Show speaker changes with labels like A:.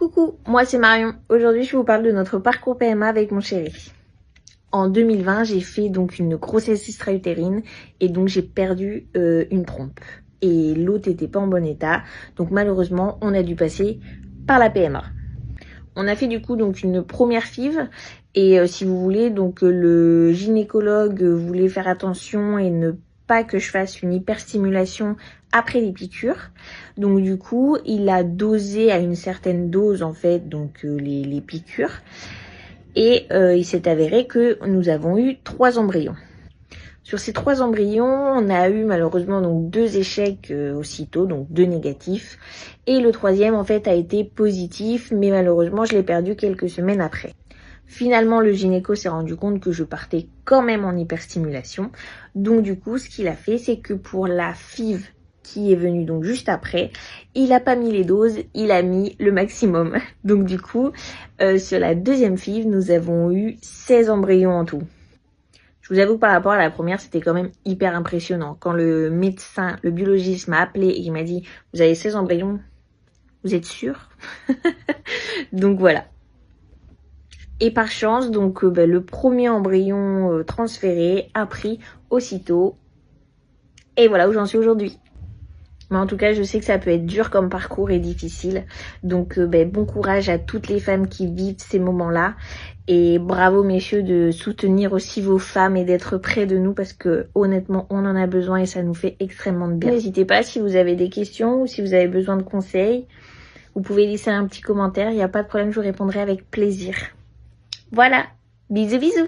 A: Coucou, moi c'est Marion. Aujourd'hui je vous parle de notre parcours PMA avec mon chéri. En 2020 j'ai fait donc une grossesse extra-utérine et donc j'ai perdu une trompe. Et l'autre n'était pas en bon état, donc malheureusement on a dû passer par la PMA. On a fait du coup donc une première FIV et si vous voulez donc le gynécologue voulait faire attention et ne pas que je fasse une hyperstimulation après les piqûres. Donc du coup il a dosé à une certaine dose en fait donc les piqûres et il s'est avéré que nous avons eu 3 embryons. Sur ces 3 embryons, on a eu malheureusement donc 2 échecs aussitôt, donc 2 négatifs. Et le 3e en fait a été positif, mais malheureusement je l'ai perdu quelques semaines après. Finalement le gynéco s'est rendu compte que je partais quand même en hyperstimulation. Donc du coup ce qu'il a fait c'est que pour la FIV qui est venue donc juste après, il a pas mis les doses, il a mis le maximum. Donc du coup sur la 2e FIV nous avons eu 16 embryons en tout. Je vous avoue que par rapport à la première, c'était quand même hyper impressionnant. Quand le médecin, le biologiste m'a appelé et il m'a dit « Vous avez 16 embryons, vous êtes sûr ?» Donc voilà. Et par chance, donc le premier embryon transféré a pris aussitôt. Et voilà où j'en suis aujourd'hui. Mais en tout cas, je sais que ça peut être dur comme parcours et difficile. Donc bon courage à toutes les femmes qui vivent ces moments-là. Et bravo messieurs de soutenir aussi vos femmes et d'être près de nous parce que honnêtement, on en a besoin et ça nous fait extrêmement de bien. N'hésitez pas si vous avez des questions ou si vous avez besoin de conseils. Vous pouvez laisser un petit commentaire, il n'y a pas de problème, je vous répondrai avec plaisir. Voilà, bisous bisous.